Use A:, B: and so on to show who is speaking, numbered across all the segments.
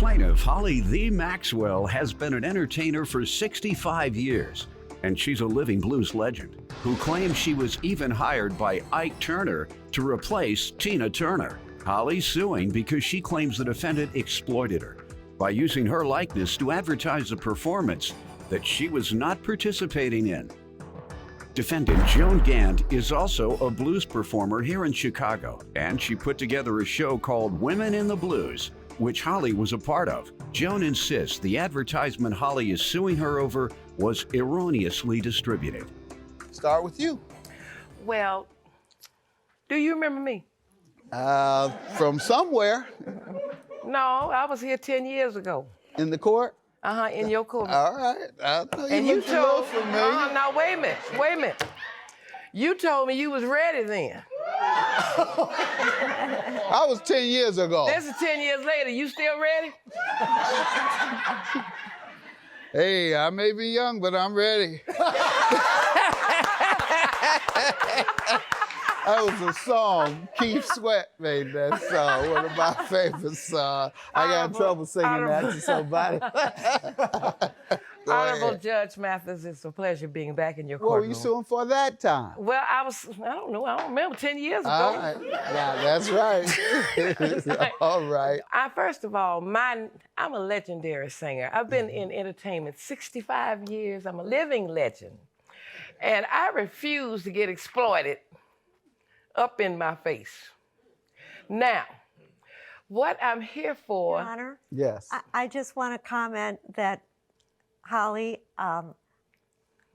A: Plaintiff Holly the Maxwell has been an entertainer for 65 years, and she's a living blues legend who claims she was even hired by Ike Turner to replace Tina Turner. Holly's suing because she claims the defendant exploited her by using her likeness to advertise a performance that she was not participating in. Defendant Joan Gant is also a blues performer here in Chicago, and she put together a show called Women in the Blues, which Holly was a part of. Joan insists the advertisement Holly is suing her over was erroneously distributed.
B: Start with you.
C: Well, do you remember me?
B: From somewhere.
C: No, I was here 10 years ago.
B: In the court?
C: In your court.
B: All right. I know
C: And
B: you
C: you
B: looked a little
C: told,
B: familiar.
C: now wait a minute. You told me you was ready then.
B: I was 10 years ago.
C: This is 10 years later. You still ready?
B: Hey, I may be young, but I'm ready. That was a song. Keith Sweat made that song. One of my favorite songs. I got in trouble singing that to somebody.
C: Honorable Judge Mathis, it's a pleasure being back in your
B: What were
C: courtroom.
B: you suing for that time?
C: Well, I don't know. I don't remember 10 years ago.
B: All right. Yeah, that's right. All right.
C: First of all, I'm a legendary singer. I've been in entertainment 65 years. I'm a living legend. And I refuse to get exploited up in my face. Now, what I'm here for...
D: Your Honor?
B: Yes.
D: I just want to comment that Holly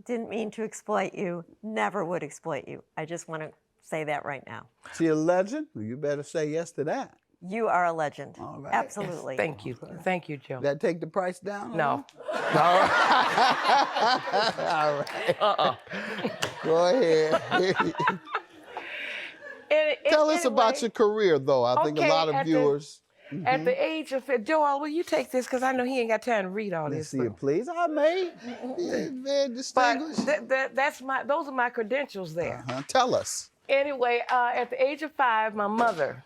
D: didn't mean to exploit you, never would exploit you. I just want to say that right now.
B: She a legend? Well, you better say yes to that.
D: You are a legend.
B: All right.
D: Absolutely.
C: Thank you. Thank you, Joe.
B: That take the price down?
C: No.
B: All right. All right. Go ahead. Tell us about your career, though. I think a lot of viewers...
C: At the age of... Joel, will you take this? Because I know he ain't got time to read all
B: Let's
C: this.
B: see it, please. I may. Very distinguished.
C: But those are my credentials there.
B: Tell us.
C: Anyway, at the age of 5, my mother...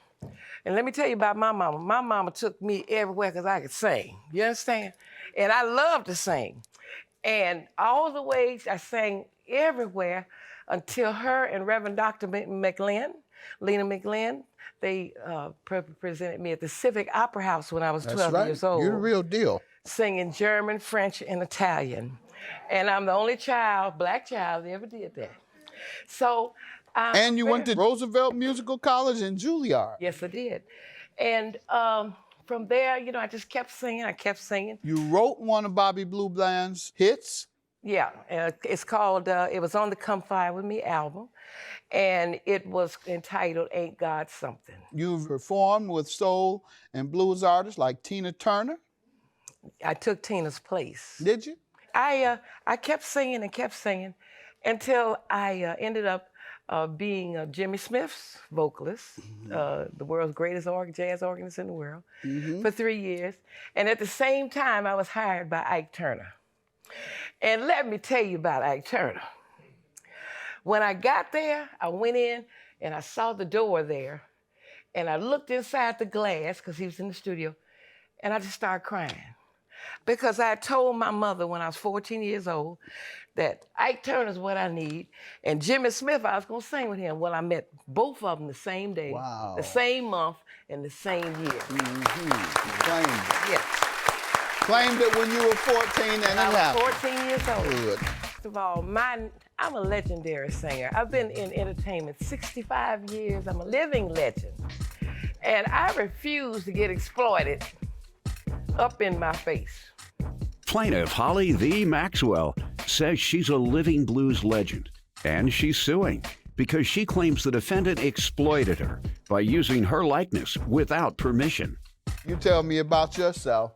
C: And let me tell you about my mama. My mama took me everywhere because I could sing. You understand? And I love to sing. And all the ways I sang everywhere until her and Reverend Dr. Lena McLean, they presented me at the Civic Opera House when I was 12 years old.
B: You're the real deal.
C: Singing German, French, and Italian. And I'm the only black child that ever did that. So...
B: and you went to Roosevelt Musical College in Juilliard.
C: Yes, I did. And from there, I just kept singing. I kept singing.
B: You wrote one of Bobby Blue Bland's hits?
C: Yeah, it's called, it was on the Come Fly With Me album, and it was entitled Ain't God Something.
B: You've performed with soul and blues artists like Tina Turner?
C: I took Tina's place.
B: Did you?
C: I kept singing and kept singing until I ended up being Jimmy Smith's vocalist, the world's greatest jazz organist in the world, for 3 years. And at the same time, I was hired by Ike Turner. And let me tell you about Ike Turner. When I got there, I went in and I saw the door there, and I looked inside the glass, because he was in the studio, and I just started crying. Because I told my mother when I was 14 years old that Ike Turner's what I need, and Jimmy Smith, I was going to sing with him. Well, I met both of them the same day, the same month, and the same year.
B: Claimed it.
C: Yes.
B: Claimed it when you were 14 and it happened.
C: I was 14 years old.
B: Good.
C: First of all, I'm a legendary singer. I've been in entertainment 65 years. I'm a living legend. And I refuse to get exploited up in my face.
A: Plaintiff Holly the Maxwell says she's a living blues legend, and she's suing because she claims the defendant exploited her by using her likeness without permission.
B: You tell me about yourself.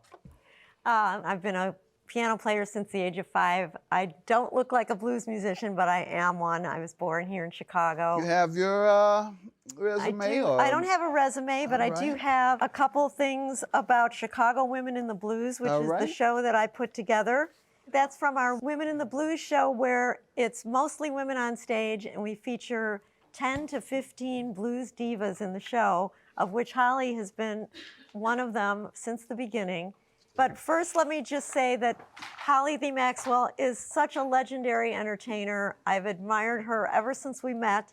D: I've been a piano player since the age of 5. I don't look like a blues musician, but I am one. I was born here in Chicago.
B: You have your resume?
D: I don't have a resume, but I do have a couple things about Chicago Women in the Blues, which is the show that I put together. That's from our Women in the Blues show, where it's mostly women on stage, and we feature 10 to 15 blues divas in the show. of which Holly has been one of them since the beginning. But first, let me just say that Holly D. Maxwell is such a legendary entertainer. I've admired her ever since we met.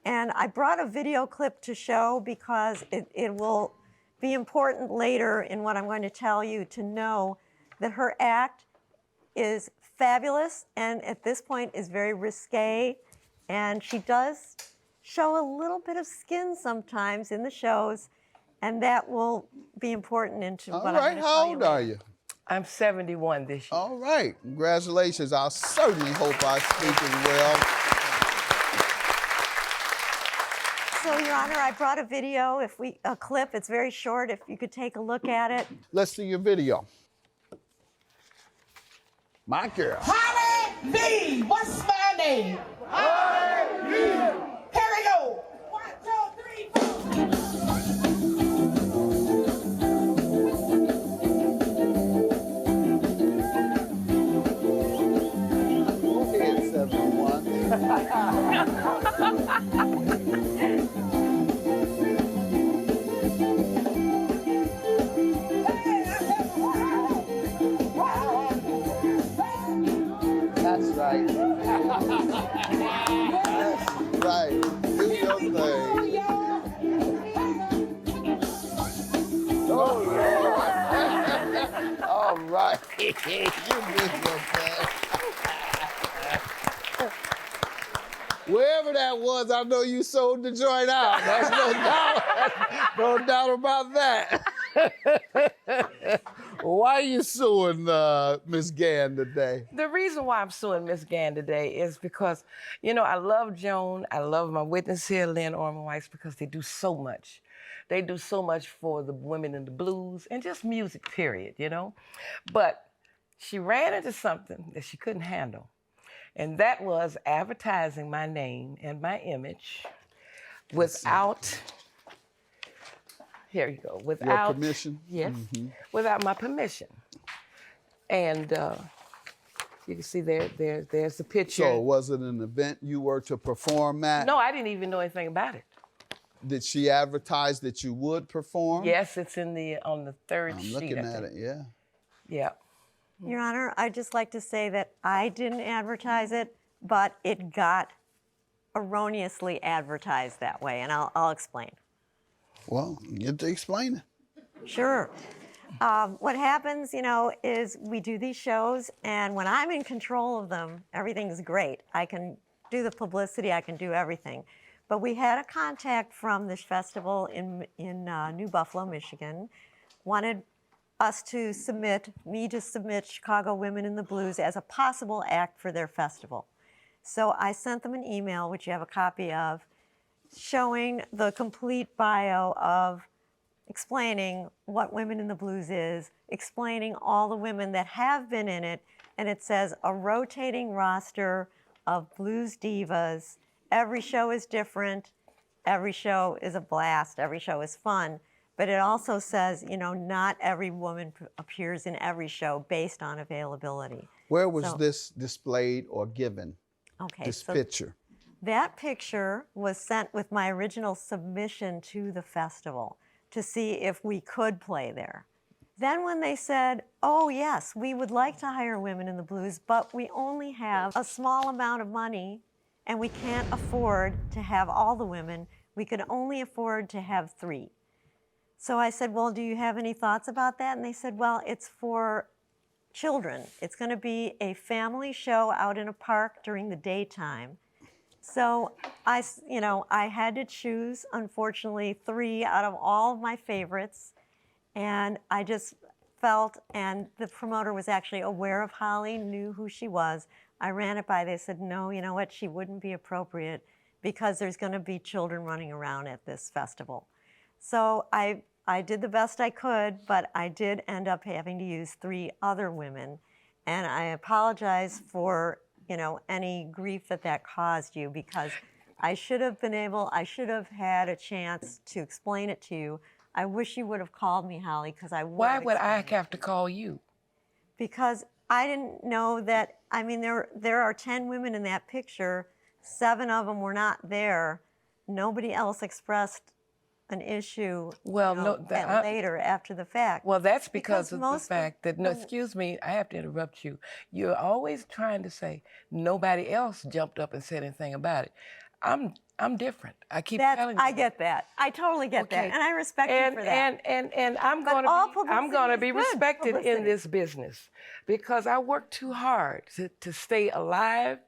D: And I brought a video clip to show because it will be important later in what I'm going to tell you to know that her act is fabulous and at this point is very risque. And she does show a little bit of skin sometimes in the shows, and that will be important into what I'm going to tell you.
B: How old are you?
C: I'm 71 this year.
B: All right, congratulations. I certainly hope I'm speaking well.
D: So, Your Honor, I brought a video, a clip. It's very short. If you could take a look at it.
B: Let's see your video. My girl.
E: Holly V. What's my name? Holly V. Here we go. 1, 2, 3, 4.
B: Go ahead, 71. That's right. That's right. Do your thing. Oh, Lord. All right. You did your thing. Wherever that was, I know you sold the joint out. There's no doubt about that. Why are you suing Miss Gann today?
C: The reason why I'm suing Miss Gann today is because, you know, I love Joan. I love my witness here, Lynn Orman Weiss, because they do so much. They do so much for the women in the blues and just music, period, you know? But she ran into something that she couldn't handle. And that was advertising my name and my image without, here you go, without
B: your permission?
C: Yes, without my permission. And you can see there's the picture.
B: So was it an event you were to perform at?
C: No, I didn't even know anything about it.
B: Did she advertise that you would perform?
C: Yes, it's on the third sheet.
B: I'm looking at it, yeah.
C: Yeah.
D: Your Honor, I'd just like to say that I didn't advertise it, but it got erroneously advertised that way, and I'll explain.
B: Well, you get to explain it.
D: Sure. What happens, you know, is we do these shows, and when I'm in control of them, everything's great. I can do the publicity, I can do everything. But we had a contact from this festival in New Buffalo, Michigan, wanted us to submit, me to submit Chicago Women in the Blues as a possible act for their festival. So I sent them an email, which you have a copy of, showing the complete bio of explaining what Women in the Blues is, explaining all the women that have been in it, and it says a rotating roster of blues divas. Every show is different, every show is a blast, every show is fun, but it also says, you know, not every woman appears in every show based on availability.
B: Where was this displayed or given, this picture?
D: That picture was sent with my original submission to the festival to see if we could play there. Then when they said, oh yes, we would like to hire Women in the Blues, but we only have a small amount of money and we can't afford to have all the women, we could only afford to have 3. So I said, well, do you have any thoughts about that? And they said, well, it's for children. It's going to be a family show out in a park during the daytime. So I had to choose, unfortunately, 3 out of all of my favorites. And I just felt, and the promoter was actually aware of Holly, knew who she was. I ran it by, they said, no, you know what, she wouldn't be appropriate because there's going to be children running around at this festival. So I did the best I could, but I did end up having to use 3 other women. And I apologize for, you know, any grief that caused you, because I should have had a chance to explain it to you. I wish you would have called me, Holly, because I would.
C: Why would I have to call you?
D: Because I didn't know that, I mean, there are 10 women in that picture, 7 of them were not there. Nobody else expressed an issue
C: Well,
D: you
C: no,
D: know, later after the fact.
C: Well, that's because of the
D: most
C: fact that, no, excuse me, I have to interrupt you. You're always trying to say nobody else jumped up and said anything about it. I'm different. I keep telling you.
D: I get that. I totally get that, and I respect you for that.
C: And I'm
D: But
C: going
D: all
C: to be
D: publicity is good
C: respected in
D: publicity.
C: this business because I work too hard to stay alive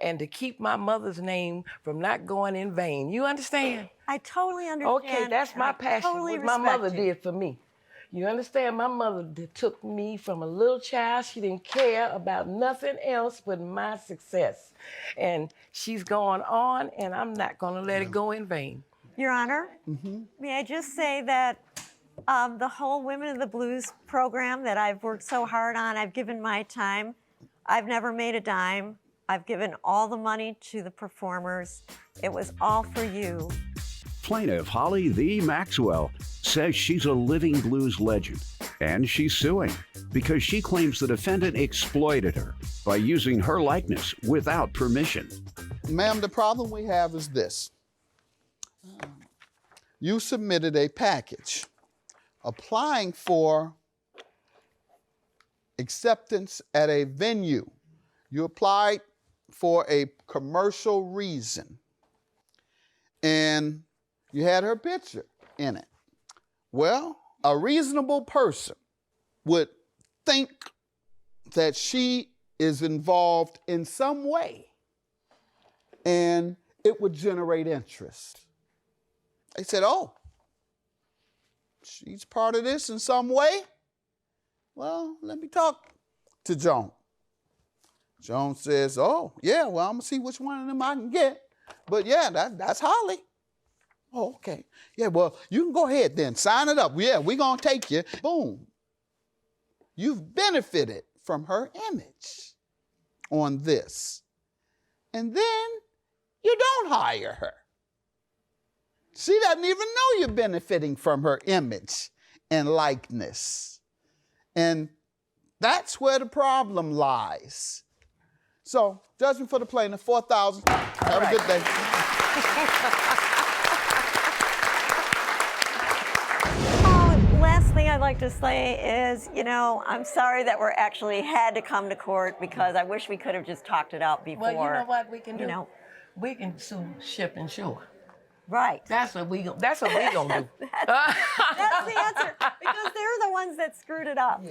C: and to keep my mother's name from not going in vain. You understand?
D: I totally understand.
C: Okay, that's
D: and
C: my
D: I
C: passion.
D: totally
C: What my
D: respect
C: mother
D: you.
C: did for me. You understand? My mother took me from a little child. She didn't care about nothing else but my success. And she's going on, and I'm not going to let it go in vain.
D: Your Honor, may I just say that the whole Women of the Blues program that I've worked so hard on, I've given my time. I've never made a dime. I've given all the money to the performers. It was all for you.
A: Plaintiff Holly the Maxwell says she's a living blues legend, and she's suing because she claims the defendant exploited her by using her likeness without permission.
B: Ma'am, the problem we have is this. You submitted a package applying for acceptance at a venue. You applied for a commercial reason, and you had her picture in it. Well, a reasonable person would think that she is involved in some way, and it would generate interest. They said, oh, she's part of this in some way? Well, let me talk to Joan. Joan says, oh, yeah, well, I'm going to see which one of them I can get. But yeah, that's Holly. Oh, okay. Yeah, well, you can go ahead then. Sign it up. Yeah, we're going to take you. Boom. You've benefited from her image on this. And then you don't hire her. She doesn't even know you're benefiting from her image and likeness. And that's where the problem lies. So, judgment for the plaintiff, $4,000. Have a good day.
D: Last thing I'd like to say is, you know, I'm sorry that we're actually had to come to court because I wish we could have just talked it out before.
C: Well, you know what we can do?
D: You know,
C: We can sue ship and shore.
D: right.
C: That's what we gonna do.
D: That's the answer because they're the ones that screwed it up.